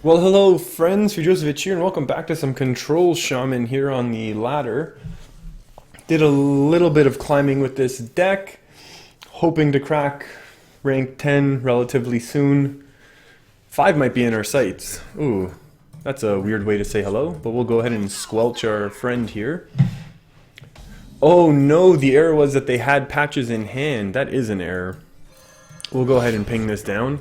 Well, hello friends, Fujosevic here, and welcome back to some Control Shaman here on the ladder. Did a little bit of climbing with this deck, hoping to crack rank 10 relatively soon. 5 might be in our sights. Ooh, that's a weird way to say hello, but we'll go ahead and squelch our friend here. Oh no, the error was that they had patches in hand. That is an error. We'll go ahead and ping this down.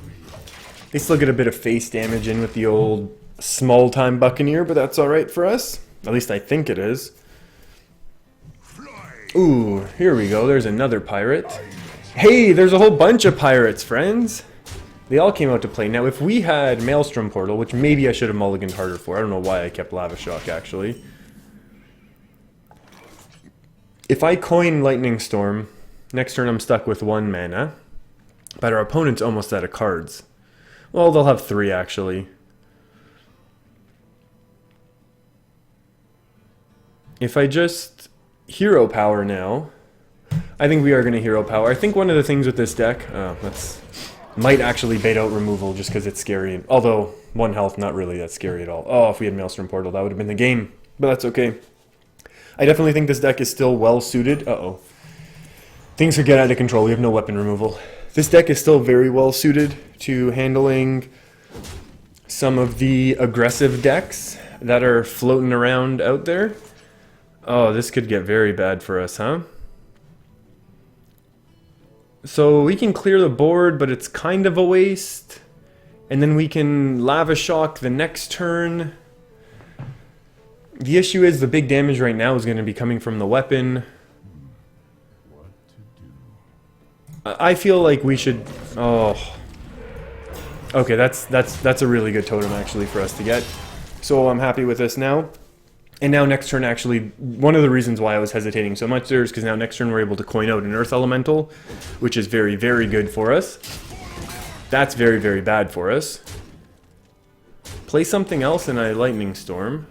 They still get a bit of face damage in with the old small-time Buccaneer, but that's alright for us. At least I think it is. Ooh, here we go. There's another pirate. Hey, there's a whole bunch of pirates, friends. They all came out to play. Now, if we had Maelstrom Portal, which maybe I should have mulliganed harder for. I don't know why I kept Lava Shock, actually. If I coin Lightning Storm, next turn I'm stuck with 1 mana. But our opponent's almost out of cards. Well, they'll have 3, actually. If I just hero power now, I think we are going to hero power. I think one of the things with this deck, might actually bait out removal just because it's scary. Although, 1 health, not really that scary at all. Oh, if we had Maelstrom Portal, that would have been the game. But that's okay. I definitely think this deck is still well suited. Uh-oh. Things could get out of control. We have no weapon removal. This deck is still very well suited to handling some of the aggressive decks that are floating around out there. Oh, this could get very bad for us, huh? So we can clear the board, but it's kind of a waste. And then we can Lava Shock the next turn. The issue is the big damage right now is going to be coming from the weapon. I feel like we should... Oh. Okay, that's a really good totem actually for us to get. So I'm happy with this now. And now next turn actually, one of the reasons why I was hesitating so much there is because now next turn we're able to coin out an Earth Elemental, which is very, very good for us. That's very, very bad for us. Play something else and I Lightning Storm.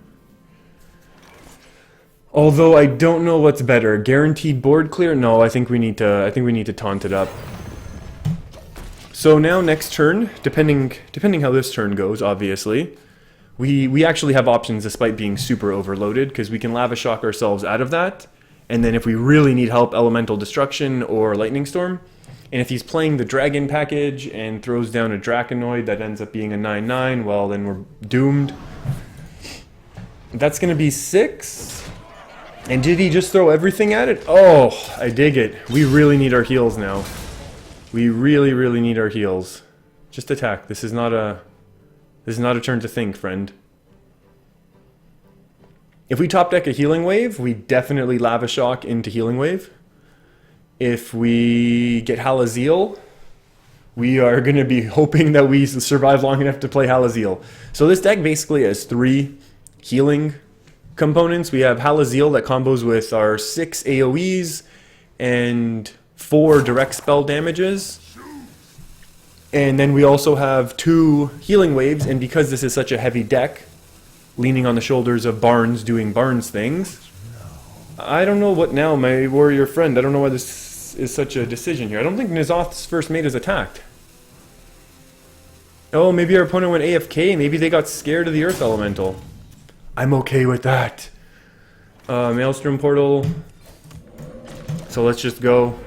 Although I don't know what's better, guaranteed board clear? No, I think we need to taunt it up. So now next turn, depending how this turn goes, obviously, we actually have options despite being super overloaded because we can Lava Shock ourselves out of that, and then if we really need help, Elemental Destruction or Lightning Storm. And if he's playing the Dragon package and throws down a Draconoid that ends up being a 9/9, well then we're doomed. That's gonna be 6. And did he just throw everything at it? Oh, I dig it. We really need our heals now. We really, really need our heals. Just attack. This is not a turn to think, friend. If we top deck a Healing Wave, we definitely Lava Shock into Healing Wave. If we get Halazeal, we are going to be hoping that we survive long enough to play Halazeal. So this deck basically has 3 healing components. We have Halazeal that combos with our 6 AoEs and 4 direct spell damages. And then we also have 2 healing waves, and because this is such a heavy deck, leaning on the shoulders of Barnes doing Barnes things, I don't know what now, my warrior friend. I don't know why this is such a decision here. I don't think N'Zoth's first mate is attacked. Oh, maybe our opponent went AFK. Maybe they got scared of the Earth Elemental. I'm okay with that. Maelstrom Portal. So let's just go.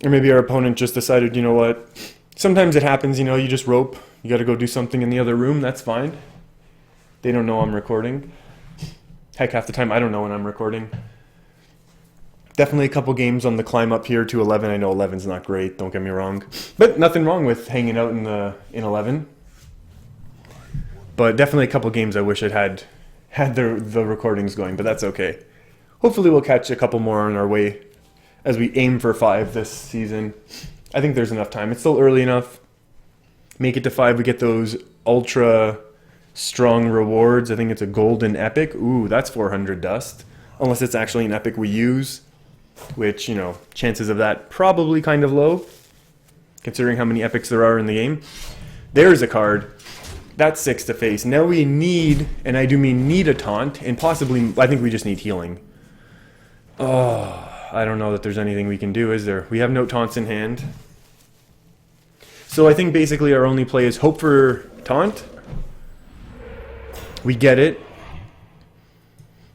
Or maybe our opponent just decided, you know what? Sometimes it happens, you know, you just rope. You gotta go do something in the other room. That's fine. They don't know I'm recording. Heck, half the time I don't know when I'm recording. Definitely a couple games on the climb up here to 11. I know 11's not great, don't get me wrong. But nothing wrong with hanging out in 11. But definitely a couple games I wish I'd had the recordings going, but that's okay. Hopefully we'll catch a couple more on our way as we aim for 5 this season. I think there's enough time. It's still early enough. Make it to 5, we get those ultra strong rewards. I think it's a golden epic. Ooh, that's 400 dust. Unless it's actually an epic we use, which, you know, chances of that probably kind of low, considering how many epics there are in the game. There's a card. That's 6 to face. Now we need, and I do mean need a taunt, and possibly, I think we just need healing. Oh, I don't know that there's anything we can do, is there? We have no taunts in hand. So I think basically our only play is hope for taunt. We get it.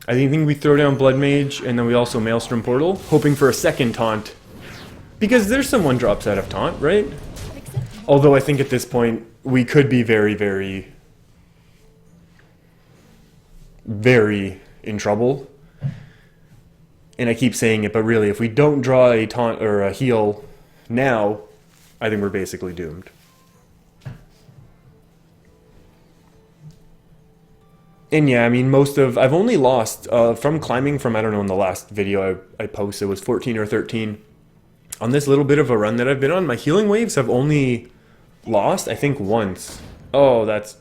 I think we throw down Blood Mage, and then we also Maelstrom Portal, hoping for a second taunt. Because there's some 1-drops out of taunt, right? Although I think at this point, we could be very, very, very in trouble. And I keep saying it, but really, if we don't draw a taunt or a heal now, I think we're basically doomed. And yeah, I mean, I've only lost, from climbing from, I don't know, in the last video I posted, it was 14 or 13. On this little bit of a run that I've been on, my healing waves have only lost, I think, once. Oh, that's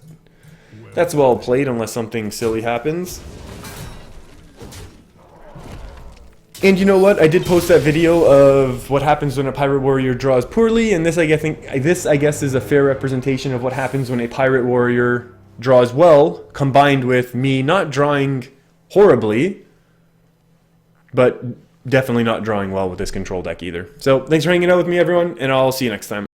well played, unless something silly happens. And you know what? I did post that video of what happens when a Pirate Warrior draws poorly, and this I guess is a fair representation of what happens when a Pirate Warrior draws well, combined with me not drawing horribly, but definitely not drawing well with this control deck either. So thanks for hanging out with me, everyone, and I'll see you next time.